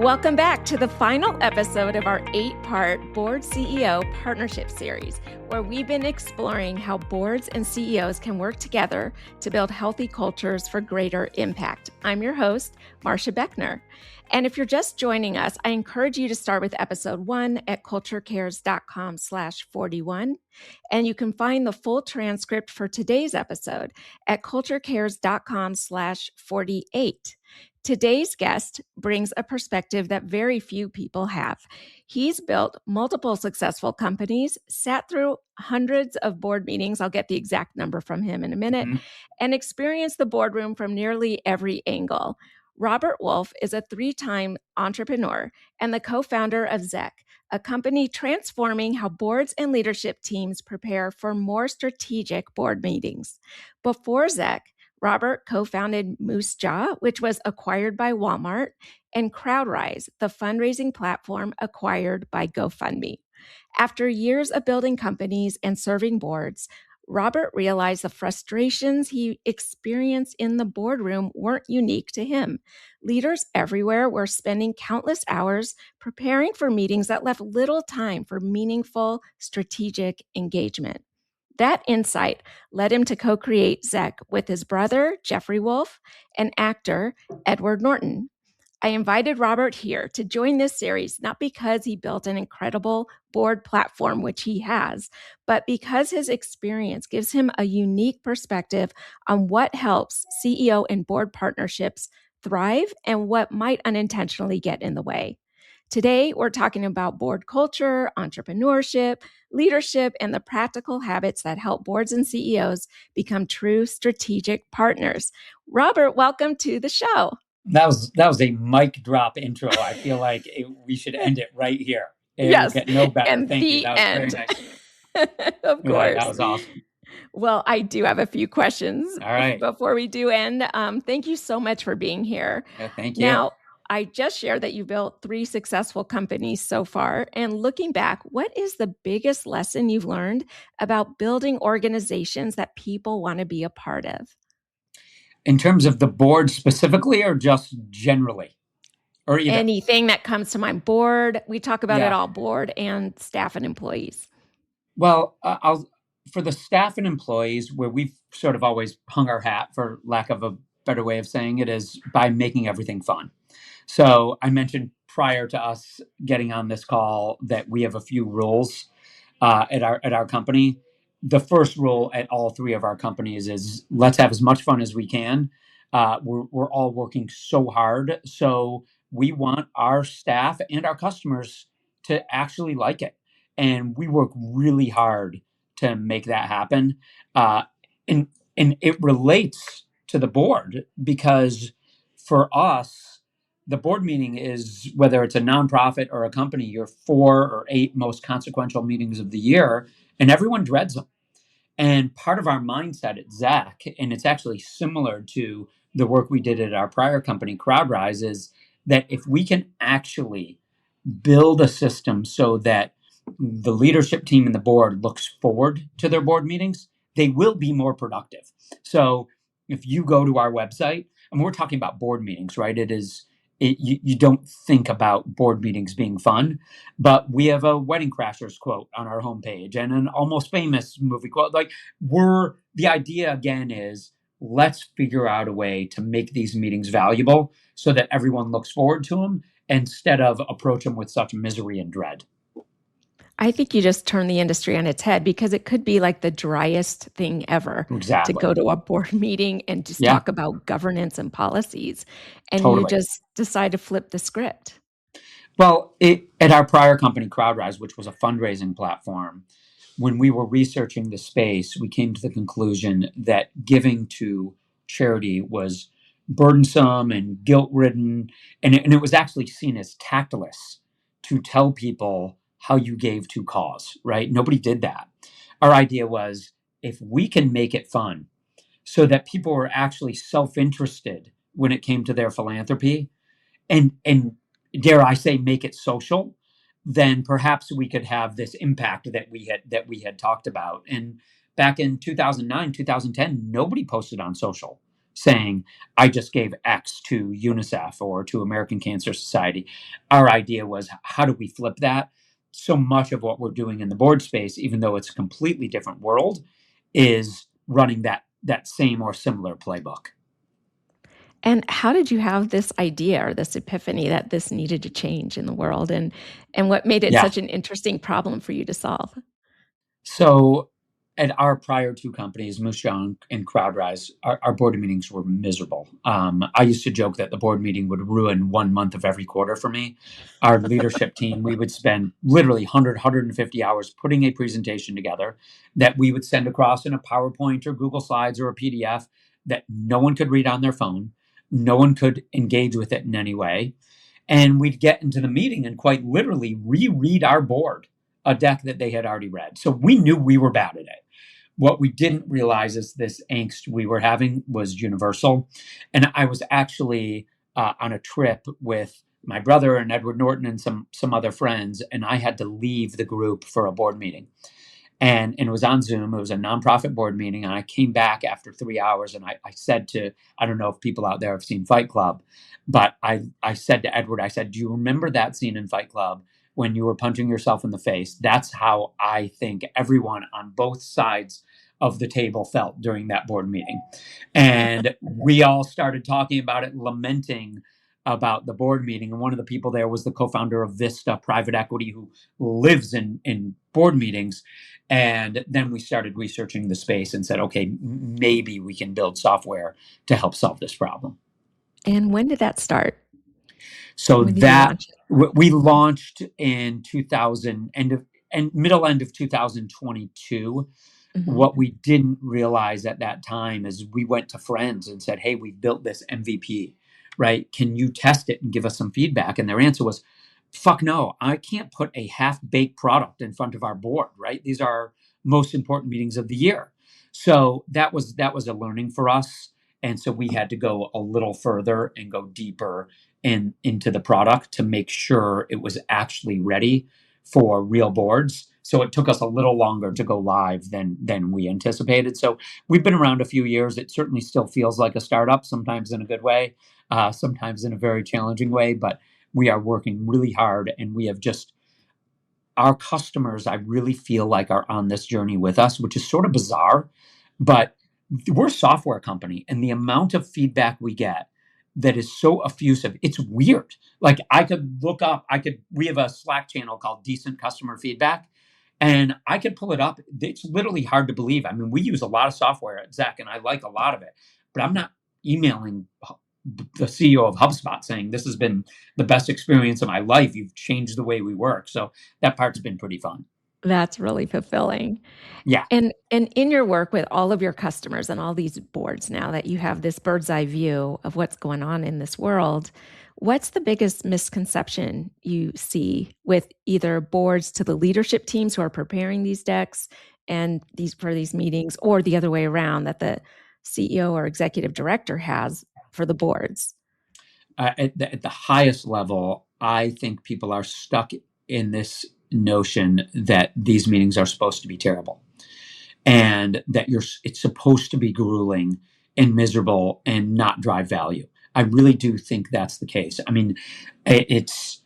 Welcome back to the final episode of our 8-part Board CEO Partnership Series, where we've been exploring how boards and CEOs can work together to build healthy cultures for greater impact. I'm your host, Marcia Beckner. And if you're just joining us, I encourage you to start with episode 1 at culturecares.com/41. And you can find the full transcript for today's episode at culturecares.com/48. Today's guest brings a perspective that very few people have. He's built multiple successful companies, sat through hundreds of board meetings, I'll get the exact number from him in a minute, and experienced the boardroom from nearly every angle. Robert Wolfe is a 3-time entrepreneur and the co-founder of Zeck, a company transforming how boards and leadership teams prepare for more strategic board meetings. Before Zeck, Robert co-founded Moose Jaw, which was acquired by Walmart, and CrowdRise, the fundraising platform acquired by GoFundMe. After years of building companies and serving boards, Robert realized the frustrations he experienced in the boardroom weren't unique to him. Leaders everywhere were spending countless hours preparing for meetings that left little time for meaningful strategic engagement. That insight led him to co-create Zeck with his brother, Jeffrey Wolfe, and actor Edward Norton. I invited Robert here to join this series, not because he built an incredible board platform, which he has, but because his experience gives him a unique perspective on what helps CEO and board partnerships thrive and what might unintentionally get in the way. Today, we're talking about board culture, entrepreneurship, leadership, and the practical habits that help boards and CEOs become true strategic partners. Robert, welcome to the show. That was a mic drop intro. I feel like we should end it right here. Yes. Will get no better. And Thank you. That was end. very nice. Of course. That was awesome. Well, I do have a few questions All right. before we do end. Thank you so much for being here. Thank you. Now, I just shared that you built 3 successful companies so far. And looking back, what is the biggest lesson you've learned about building organizations that people want to be a part of? In terms of the board specifically or just generally? Or either? Anything that comes to mind. Board, we talk about it all, board and staff and employees. Well, for the staff and employees, where we've sort of always hung our hat, for lack of a better way of saying it, is by making everything fun. So I mentioned prior to us getting on this call that we have a few rules at our company. The first rule at all 3 of our companies is let's have as much fun as we can. We're all working so hard. So we want our staff and our customers to actually like it. And we work really hard to make that happen. And it relates to the board because for us, the board meeting is, whether it's a nonprofit or a company, your 4 or 8 most consequential meetings of the year, and everyone dreads them. And part of our mindset at Zeck, and it's actually similar to the work we did at our prior company, CrowdRise, is that if we can actually build a system so that the leadership team and the board looks forward to their board meetings, they will be more productive. So if you go to our website, and we're talking about board meetings, right? You don't think about board meetings being fun, but we have a Wedding Crashers quote on our homepage and an Almost Famous movie quote. The idea again is let's figure out a way to make these meetings valuable so that everyone looks forward to them instead of approach them with such misery and dread. I think you just turned the industry on its head because it could be like the driest thing ever to go to a board meeting and just talk about governance and policies. And you just decide to flip the script. Well, at our prior company, CrowdRise, which was a fundraising platform, when we were researching the space, we came to the conclusion that giving to charity was burdensome and guilt-ridden. And it was actually seen as tactless to tell people how you gave to cause, right? Nobody did that. Our idea was if we can make it fun so that people were actually self-interested when it came to their philanthropy and dare I say, make it social, then perhaps we could have this impact that we had talked about. And back in 2009, 2010, nobody posted on social. saying, I just gave X to UNICEF or to American Cancer Society. Our idea was, how do we flip that? So much of what we're doing in the board space, even though it's a completely different world, is running that same or similar playbook. And how did you have this idea or this epiphany that this needed to change in the world? And what made it Yeah. such an interesting problem for you to solve? So at our prior two companies, Moose Jaw and CrowdRise, our board meetings were miserable. I used to joke that the board meeting would ruin 1 month of every quarter for me. Our leadership team, we would spend literally 150 hours putting a presentation together that we would send across in a PowerPoint or Google Slides or a PDF that no one could read on their phone. No one could engage with it in any way. And we'd get into the meeting and quite literally reread our board, a deck that they had already read. So we knew we were bad at it. What we didn't realize is this angst we were having was universal. And I was actually on a trip with my brother and Edward Norton and some other friends, and I had to leave the group for a board meeting. And it was on Zoom. It was a nonprofit board meeting. And I came back after 3 hours and I said to, I don't know if people out there have seen Fight Club, but I said to Edward, I said, do you remember that scene in Fight Club when you were punching yourself in the face? That's how I think everyone on both sides of the table felt during that board meeting. And we all started talking about it, lamenting about the board meeting. And one of the people there was the co-founder of Vista Private Equity, who lives in board meetings. And then we started researching the space and said, okay, maybe we can build software to help solve this problem. And when did that start? So When did you that launch it? we launched in 2000 and middle end of 2022. Mhm. What we didn't realize at that time is we went to friends and said, hey, we built this MVP, right? Can you test it and give us some feedback? And their answer was, fuck no, I can't put a half-baked product in front of our board, right? These are our most important meetings of the year. So that was a learning for us. And so we had to go a little further and go deeper into the product to make sure it was actually ready for real boards. So it took us a little longer to go live than we anticipated. So we've been around a few years. It certainly still feels like a startup, sometimes in a good way, sometimes in a very challenging way. But we are working really hard, and we have just our customers, I really feel like, are on this journey with us, which is sort of bizarre, but we're a software company, and the amount of feedback we get that is so effusive, it's weird. Like I could look up, we have a Slack channel called Decent Customer Feedback, and I could pull it up. It's literally hard to believe. I mean, we use a lot of software at Zeck, and I like a lot of it, but I'm not emailing the CEO of HubSpot saying this has been the best experience of my life. You've changed the way we work. So that part's been pretty fun. That's really fulfilling. Yeah. And in your work with all of your customers and all these boards now that you have this bird's eye view of what's going on in this world, what's the biggest misconception you see with either boards to the leadership teams who are preparing these decks and these meetings, or the other way around, that the CEO or executive director has for the boards? At the highest level, I think people are stuck in this notion that these meetings are supposed to be terrible and that it's supposed to be grueling and miserable and not drive value. I really do think that's the case. I mean, it's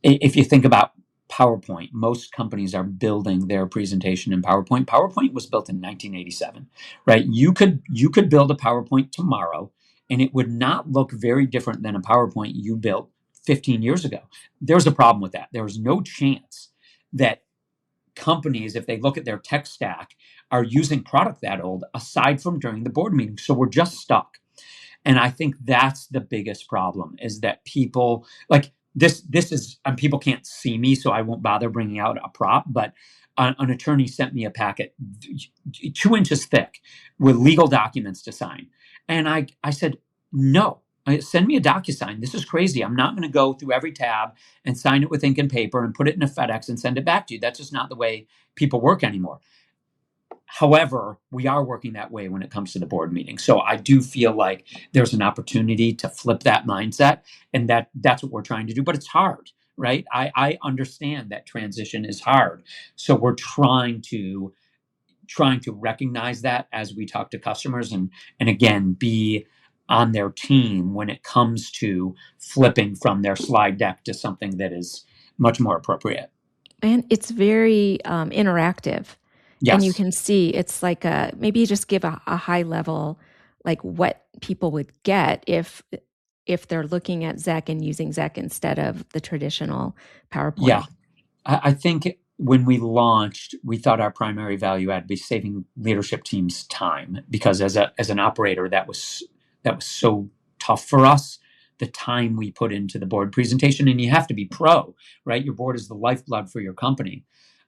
if you think about PowerPoint, most companies are building their presentation in PowerPoint. PowerPoint was built in 1987, right? You could build a PowerPoint tomorrow and it would not look very different than a PowerPoint you built 15 years ago. There's a problem with that. There's no chance that companies, if they look at their tech stack, are using product that old aside from during the board meeting. So we're just stuck. And I think that's the biggest problem, is that people like this is, and people can't see me, so I won't bother bringing out a prop, but an attorney sent me a packet 2 inches thick with legal documents to sign. And I said, no, send me a DocuSign. This is crazy. I'm not going to go through every tab and sign it with ink and paper and put it in a FedEx and send it back to you. That's just not the way people work anymore. However, we are working that way when it comes to the board meeting. So I do feel like there's an opportunity to flip that mindset, and that's what we're trying to do. But it's hard, right? I understand that transition is hard. So we're trying to trying to recognize that as we talk to customers, and again, be on their team when it comes to flipping from their slide deck to something that is much more appropriate. And it's very interactive. And you Yes. can see it's like maybe you just give a high level, like what people would get if they're looking at Zeck and using Zeck instead of the traditional Yeah. PowerPoint. I think when we launched, we thought our primary value add would be saving leadership teams time, because as an operator, that was so tough for us. The time we put into the board presentation, and you have to be pro, right? Your board is the lifeblood for your company,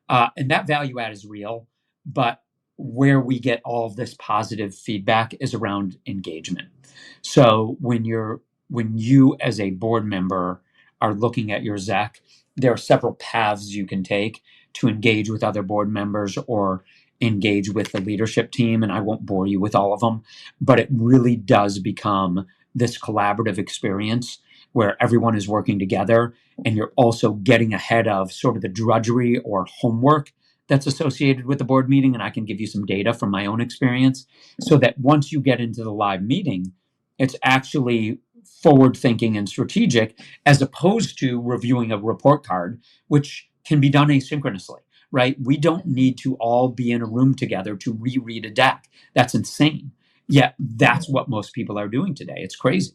and that value add is real. But where we get all of this positive feedback is around engagement. So when you as a board member are looking at your Zeck, there are several paths you can take to engage with other board members or engage with the leadership team. And I won't bore you with all of them, but it really does become this collaborative experience where everyone is working together, and you're also getting ahead of sort of the drudgery or homework that's associated with the board meeting. And I can give you some data from my own experience, so that once you get into the live meeting, it's actually forward thinking and strategic, as opposed to reviewing a report card, which can be done asynchronously, right? We don't need to all be in a room together to reread a deck. That's insane. Yet that's what most people are doing today. It's crazy.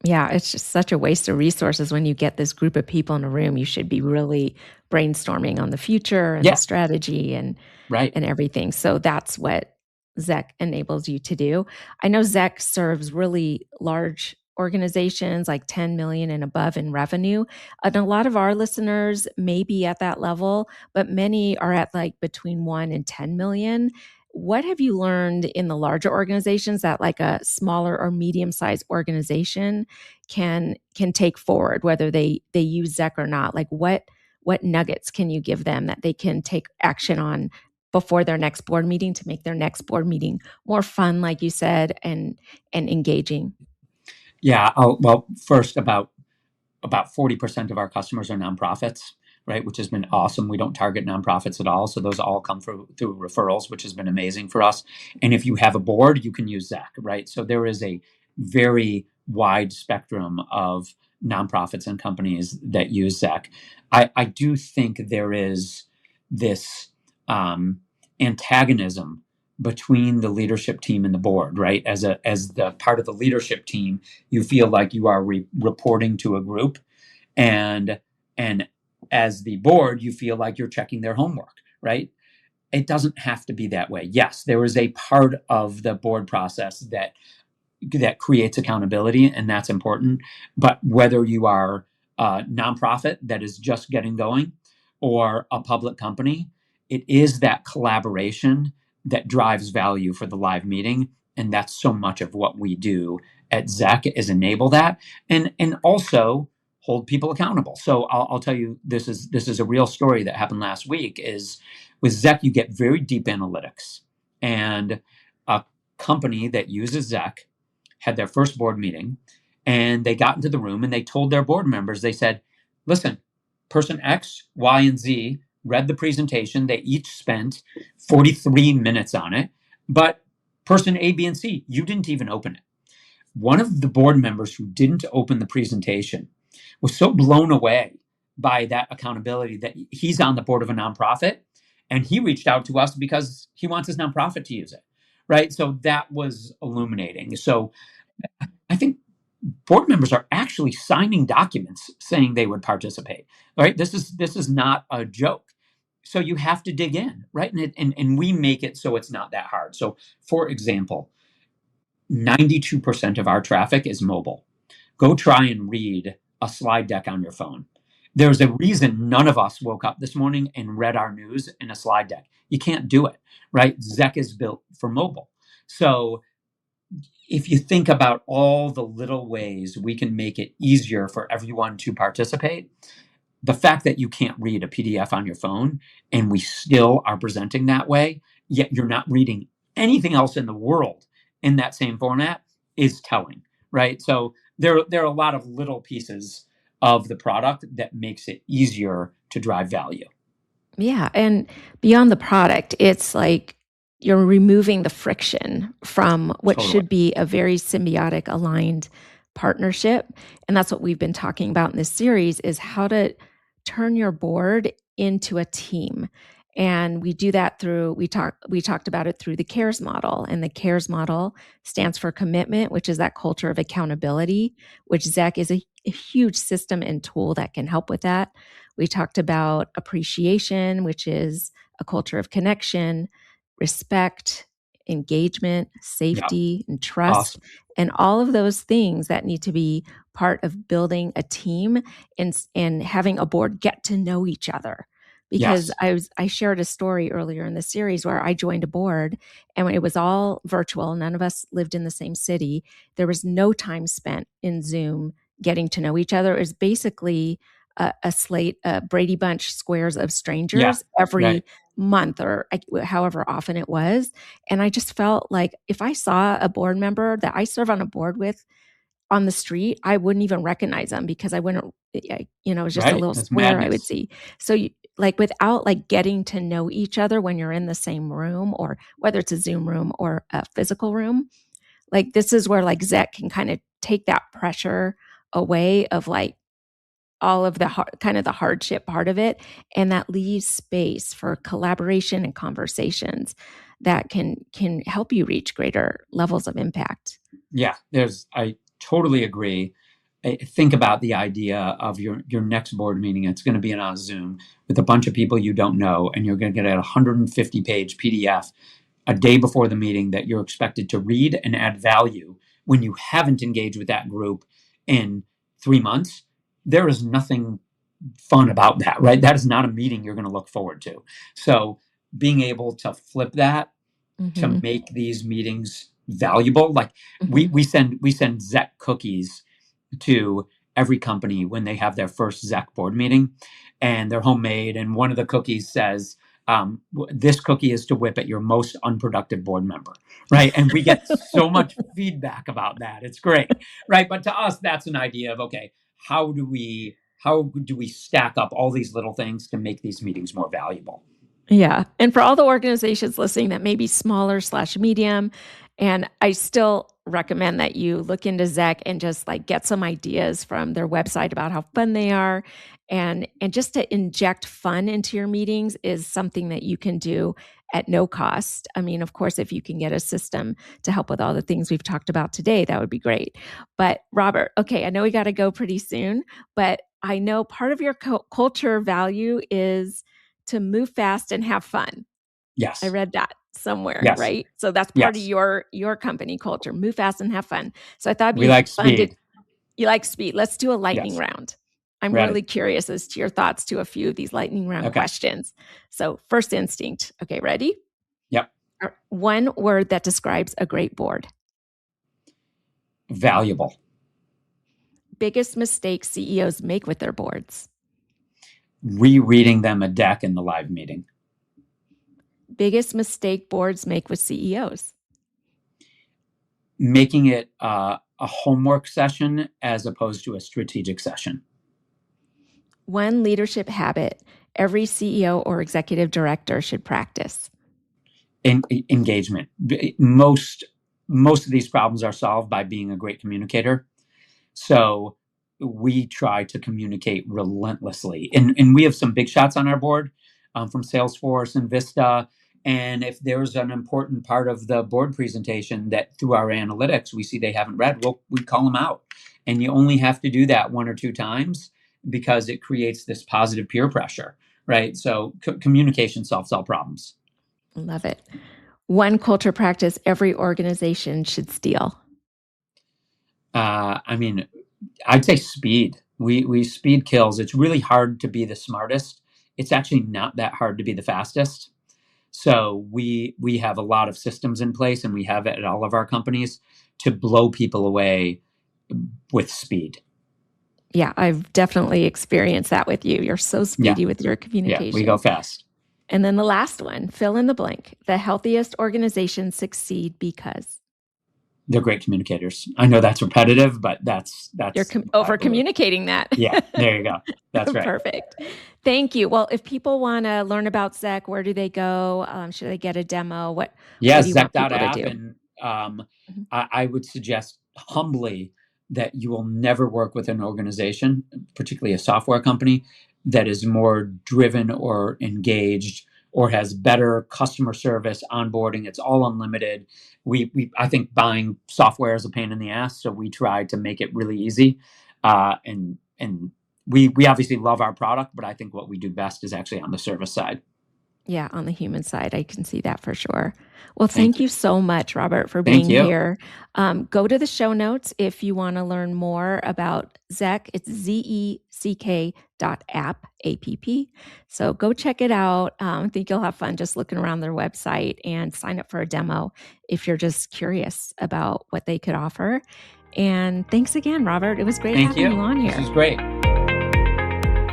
Yeah, it's just such a waste of resources when you get this group of people in a room. You should be really brainstorming on the future and the Yeah, strategy right. and everything. So that's what Zeck enables you to do. I know Zeck serves really large organizations like 10 million and above in revenue. And a lot of our listeners may be at that level, but many are at like between 1 and 10 million. What have you learned in the larger organizations that like a smaller or medium-sized organization can take forward, whether they use Zeck or not? Like what nuggets can you give them that they can take action on before their next board meeting to make their next board meeting more fun, like you said, and engaging? Yeah. Well, first, about 40% of our customers are nonprofits, right? Which has been awesome. We don't target nonprofits at all. So those all come through referrals, which has been amazing for us. And if you have a board, you can use Zeck, right? So there is a very wide spectrum of nonprofits and companies that use Zeck. I do think there is this antagonism between the leadership team and the board, right? As the part of the leadership team, you feel like you are reporting to a group, and and as the board, you feel like you're checking their homework, right? It doesn't have to be that way. Yes, there is a part of the board process that creates accountability, and that's important. But whether you are a nonprofit that is just getting going or a public company, it is that collaboration that drives value for the live meeting. And that's so much of what we do at Zeck, is enable that, and also hold people accountable. So I'll tell you, this is a real story that happened last week. Is with Zeck, you get very deep analytics, and a company that uses Zeck had their first board meeting, and they got into the room and they told their board members, they said, listen, person X, Y, and Z read the presentation. They each spent 43 minutes on it. But person A, B, and C, you didn't even open it. One of the board members who didn't open the presentation was so blown away by that accountability that he's on the board of a nonprofit, and he reached out to us because he wants his nonprofit to use it. Right. So that was illuminating. So I think board members are actually signing documents saying they would participate. Right? This is not a joke. So you have to dig in, right? And we make it so it's not that hard. So, for example, 92% of our traffic is mobile. Go try and read a slide deck on your phone. There's a reason none of us woke up this morning and read our news in a slide deck. You can't do it, right? Zeck is built for mobile. So if you think about all the little ways we can make it easier for everyone to participate, the fact that you can't read a PDF on your phone and we still are presenting that way, yet you're not reading anything else in the world in that same format, is telling, right? So there are a lot of little pieces of the product that makes it easier to drive value. Yeah, and beyond the product, it's like you're removing the friction from what Totally. should be a very symbiotic, aligned partnership. And that's what we've been talking about in this series, is how to turn your board into a team. And we do that through, we talked about it through the CARES model. And the CARES model stands for commitment, which is that culture of accountability, which Zeck is a huge system and tool that can help with that. We talked about appreciation, which is a culture of connection, respect, engagement, Yeah. safety, and trust, Awesome. and all of those things that need to be part of building a team and having a board get to know each other. Because Yes. I shared a story earlier in the series where I joined a board and it was all virtual. None of us lived in the same city. There was no time spent in Zoom getting to know each other. It was basically a slate, a Brady Bunch squares of Yeah. strangers every Right. month or however often it was. And I just felt like if I saw a board member that I serve on a board with on the street, I wouldn't even recognize them because I wouldn't, it was just a Right. little That's square I would madness. see. So like without like getting to know each other when you're in the same room, or whether it's a Zoom room or a physical room, like this is where like Zeck can kind of take that pressure away of like all of the kind of the hardship part of it, and that leaves space for collaboration and conversations that can help you reach greater levels of impact. Yeah. I totally agree. Think about the idea of your next board meeting. It's going to be on Zoom with a bunch of people you don't know, and you're going to get a 150-page PDF a day before the meeting that you're expected to read and add value when you haven't engaged with that group in 3 months. There is nothing fun about that, right? That is not a meeting you're going to look forward to. So being able to flip that to Mm-hmm. make these meetings valuable, like Mm-hmm. we send Zeck cookies to every company when they have their first Zeck board meeting, and they're homemade. And one of the cookies says, "This cookie is to whip at your most unproductive board member," right? And we get so much feedback about that. It's great, right? But to us, that's an idea of, okay, how do we stack up all these little things to make these meetings more valuable? Yeah. And for all the organizations listening that may be smaller/medium, and I still recommend that you look into Zeck and just like get some ideas from their website about how fun they are. And just to inject fun into your meetings is something that you can do at no cost. I mean, of course, if you can get a system to help with all the things we've talked about today, that would be great. But Robert, okay, I know we got to go pretty soon, but I know part of your culture value is to move fast and have fun. I Yes, read that somewhere, yes, right? So that's part of yes. your company culture. Move fast and have fun. So I thought it'd We be like fun to, speed. you like speed. Let's do a lightning Yes, round. I'm ready. really curious as to your thoughts to a few of these lightning round Okay. questions. So first instinct. Okay, ready? Yep. One word that describes a great board. Valuable. Biggest mistake CEOs make with their boards. Rereading them a deck in the live meeting. Biggest mistake boards make with CEOs. Making it a homework session as opposed to a strategic session. One leadership habit every CEO or executive director should practice. Engagement. Most of these problems are solved by being a great communicator. So we try to communicate relentlessly. And we have some big shots on our board, from Salesforce and Vista. And if there's an important part of the board presentation that through our analytics we see they haven't read, we call them out. And you only have to do that 1 or 2 times because it creates this positive peer pressure, right? So communication solves all problems. Love it. One culture practice every organization should steal. I mean, I'd say speed. We speed kills. It's really hard to be the smartest. It's actually not that hard to be the fastest. So we have a lot of systems in place, and we have it at all of our companies to blow people away with speed. Yeah, I've definitely experienced that with you. You're so Yeah, speedy with your yeah, we go communication. fast. And then the last one, fill in the blank. The healthiest organizations succeed because. they're great communicators. I know that's repetitive, but that's You're over communicating that. Yeah, there you go. That's right. Perfect. Thank you. Well, if people want to learn about Zeck, where do they go? Should they get a demo? What do you want people to do? And I would suggest humbly that you will never work with an organization, particularly a software company, that is more driven or engaged or has better customer service, onboarding. It's all unlimited. I think buying software is a pain in the ass, so we try to make it really easy. And we obviously love our product, but I think what we do best is actually on the service side. Yeah, on the human side, I can see that for sure. Well, thank you so much, Robert, for being here. Go to the show notes if you want to learn more about Zeck. It's zeck.app, A-P-P. So go check it out. I think you'll have fun just looking around their website, and sign up for a demo if you're just curious about what they could offer. And thanks again, Robert. It was great having you on here. This is great.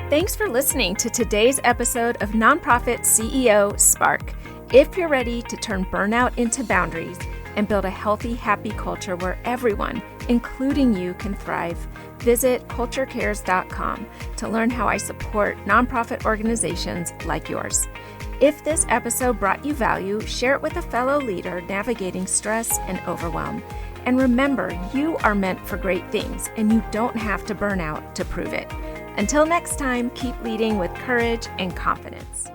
Thanks for listening to today's episode of Nonprofit CEO Spark. If you're ready to turn burnout into boundaries and build a healthy, happy culture where everyone, including you, can thrive, visit culturecares.com to learn how I support nonprofit organizations like yours. If this episode brought you value, share it with a fellow leader navigating stress and overwhelm. And remember, you are meant for great things, and you don't have to burn out to prove it. Until next time, keep leading with courage and confidence.